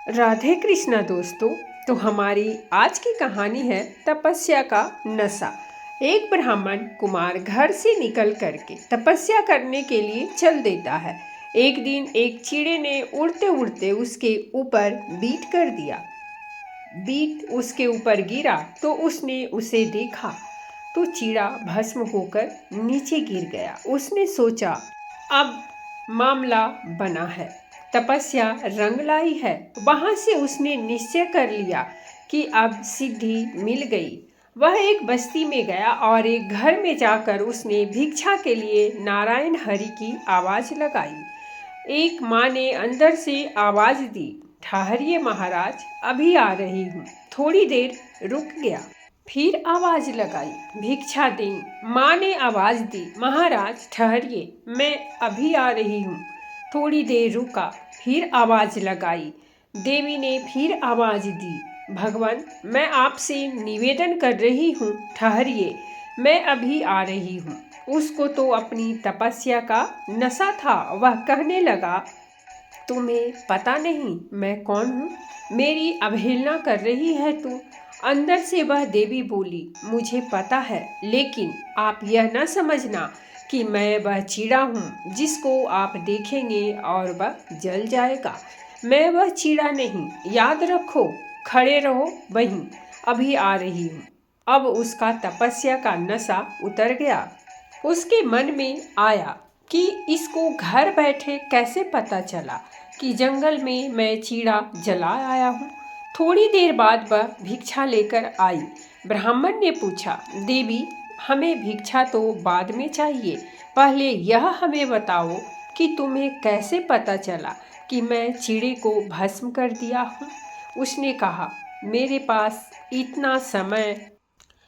राधे कृष्णा दोस्तों। तो हमारी आज की कहानी है तपस्या का नशा। एक ब्राह्मण कुमार घर से निकल करके तपस्या करने के लिए चल देता है। एक दिन एक चिड़े ने उड़ते उड़ते उसके ऊपर बीट कर दिया। बीट उसके ऊपर गिरा तो उसने उसे देखा तो चिड़ा भस्म होकर नीचे गिर गया। उसने सोचा अब मामला बना है, तपस्या रंग लाई है। वहां से उसने निश्चय कर लिया कि अब सिद्धि मिल गई। वह एक बस्ती में गया और एक घर में जाकर उसने भिक्षा के लिए नारायण हरि की आवाज लगाई। एक माँ ने अंदर से आवाज दी, ठहरिए महाराज, अभी आ रही हूँ। थोड़ी देर रुक गया, फिर आवाज लगाई, भिक्षा दें। माँ ने आवाज दी, महाराज ठहरिए, मैं अभी आ रही हूँ। थोड़ी देर रुका, फिर आवाज लगाई। देवी ने फिर आवाज दी, भगवान मैं आपसे निवेदन कर रही हूँ, ठहरिए, मैं अभी आ रही हूँ। उसको तो अपनी तपस्या का नशा था। वह कहने लगा, तुम्हें पता नहीं मैं कौन हूँ? मेरी अवहेलना कर रही है तू। अंदर से वह देवी बोली, मुझे पता है, लेकिन आप यह न समझना कि मैं वह चीड़ा हूँ जिसको आप देखेंगे और वह जल जाएगा। मैं वह चीड़ा नहीं, याद रखो। खड़े रहो वहीं, अभी आ रही हूँ। अब उसका तपस्या का नशा उतर गया। उसके मन में आया कि इसको घर बैठे कैसे पता चला कि जंगल में मैं चीड़ा जला आया हूँ। थोड़ी देर बाद वह भिक्षा लेकर आई। ब्राह्मण ने पूछा, देवी हमें भिक्षा तो बाद में चाहिए, पहले यह हमें बताओ कि तुम्हें कैसे पता चला कि मैं चीड़े को भस्म कर दिया हूँ। उसने कहा, मेरे पास इतना समय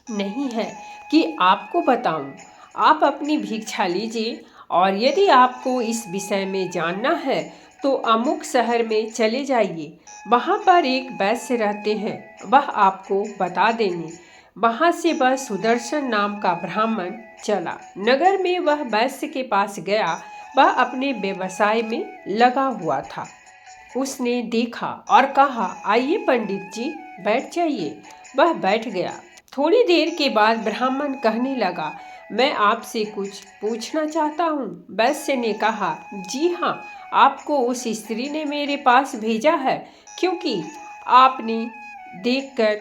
नहीं है कि आपको बताऊं। आप अपनी भिक्षा लीजिए और यदि आपको इस विषय में जानना है तो अमुक शहर में चले जाइए। वहाँ पर एक वैश्य रहते हैं, वह आपको बता देंगे। वहाँ से वह सुदर्शन नाम का ब्राह्मण चला। नगर में वह वैश्य के पास गया। वह अपने व्यवसाय में लगा हुआ था। उसने देखा और कहा, आइए पंडित जी, बैठ जाइए। वह बैठ गया। थोड़ी देर के बाद ब्राह्मण कहने लगा, मैं आपसे कुछ पूछना चाहता हूँ। वैश्य ने कहा, जी हाँ, आपको उस स्त्री ने मेरे पास भेजा है, क्योंकि आपने देखकर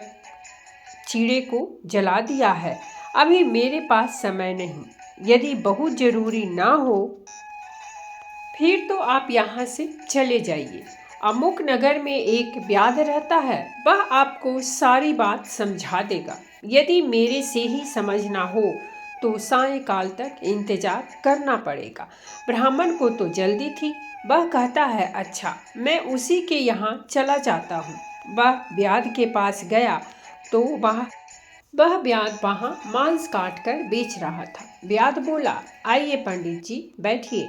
चीड़े को जला दिया है। अभी मेरे पास समय नहीं, यदि बहुत जरूरी ना हो फिर तो आप यहाँ से चले जाइए। अमुक नगर में एक व्याध रहता है, वह आपको सारी बात समझा देगा। यदि मेरे से ही समझना हो तो सायंकाल तक इंतजार करना पड़ेगा। ब्राह्मण को तो जल्दी थी। वह कहता है, अच्छा, मैं उसी के यहाँ चला जाता हूँ। वह व्याध के पास गया तो वह व्याध वहाँ मांस काट कर बेच रहा था। व्याध बोला, आइए पंडित जी, बैठिए,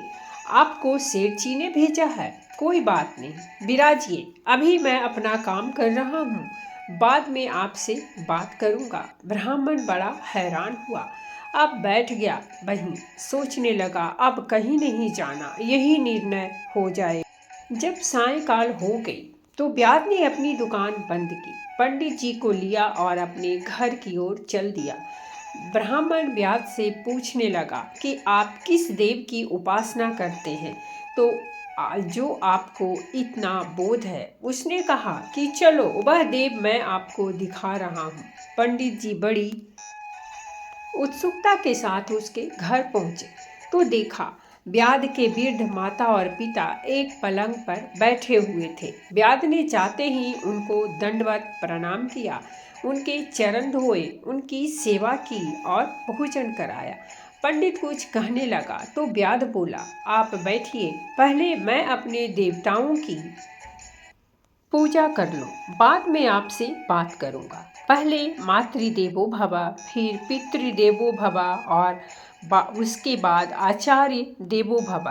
आपको सेठजी ने भेजा है। कोई बात नहीं, विराजिए, अभी मैं अपना काम कर रहा हूँ, बाद में आपसे बात करूँगा। ब्राह्मण बड़ा हैरान हुआ। अब बैठ गया वहीं, सोचने लगा, अब कहीं नहीं जाना, यही निर्णय हो जाए। जब सायंकाल हो गई तो व्याध ने अपनी दुकान बंद की, पंडित जी को लिया और अपने घर की ओर चल दिया। ब्राह्मण व्याध से पूछने लगा कि आप किस देव की उपासना करते हैं, तो जो आपको इतना बोध है। उसने कहा कि चलो, वह देव मैं आपको दिखा रहा हूँ। पंडित जी बड़ी उत्सुकता के साथ उसके घर पहुंचे तो देखा, व्याध के वृद्ध माता और पिता एक पलंग पर बैठे हुए थे। व्याध ने जाते ही उनको दंडवत प्रणाम किया, उनके चरण धोए, उनकी सेवा की और भोजन कराया। पंडित कुछ कहने लगा तो व्याध बोला, आप बैठिए, पहले मैं अपने देवताओं की पूजा कर लो, बाद में आपसे बात करूंगा। पहले मातृदेवो भव, फिर पितृदेवो भव और उसके बाद आचार्य देवो भव,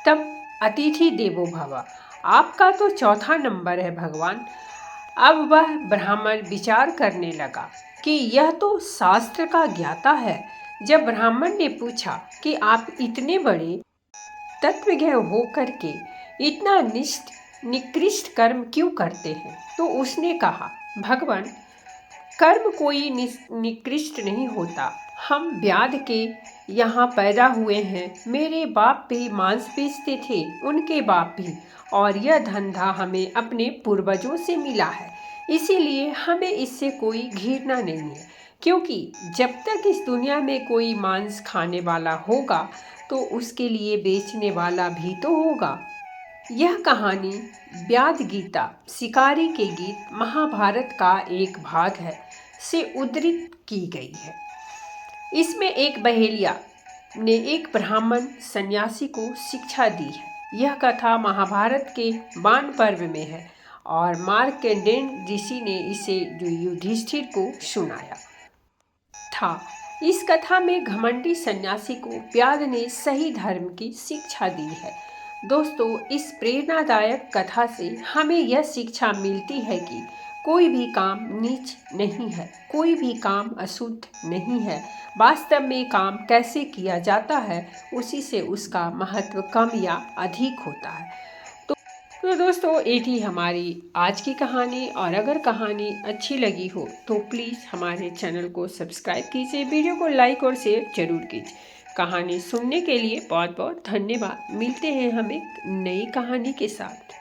तब अतिथि देवो भव। आपका तो चौथा नंबर है भगवान। अब वह ब्राह्मण विचार करने लगा कि यह तो शास्त्र का ज्ञाता है। जब ब्राह्मण ने पूछा कि आप इतने बड़े तत्वज्ञ हो करके इतना निकृष्ट कर्म क्यों करते हैं? तो उसने कहा, भगवान, कर्म कोई निकृष्ट नहीं होता। हम ब्याध के यहाँ पैदा हुए हैं। मेरे बाप भी मांस बेचते थे, उनके बाप भी, और यह धंधा हमें अपने पूर्वजों से मिला है। इसीलिए हमें इससे कोई घृणा नहीं है, क्योंकि जब तक इस दुनिया में कोई मांस खाने वाला होगा तो उसके लिए बेचने वाला भी तो होगा। यह कहानी व्याध गीता शिकारी के गीत महाभारत का एक भाग है से उद्धृत की गई है। इसमें एक बहेलिया ने एक ब्राह्मण सन्यासी को शिक्षा दी है। यह कथा महाभारत के बाण पर्व में है और मार्कंडेय ऋषि ने इसे युधिष्ठिर को सुनाया था। इस कथा में घमंडी सन्यासी को व्याध ने सही धर्म की शिक्षा दी है। दोस्तों, इस प्रेरणादायक कथा से हमें यह शिक्षा मिलती है कि कोई भी काम नीच नहीं है, कोई भी काम अशुद्ध नहीं है। वास्तव में काम कैसे किया जाता है उसी से उसका महत्व कम या अधिक होता है। तो दोस्तों, ये थी हमारी आज की कहानी, और अगर कहानी अच्छी लगी हो तो प्लीज़ हमारे चैनल को सब्सक्राइब कीजिए, वीडियो को लाइक और शेयर जरूर कीजिए। कहानी सुनने के लिए बहुत बहुत धन्यवाद। मिलते हैं हम एक नई कहानी के साथ।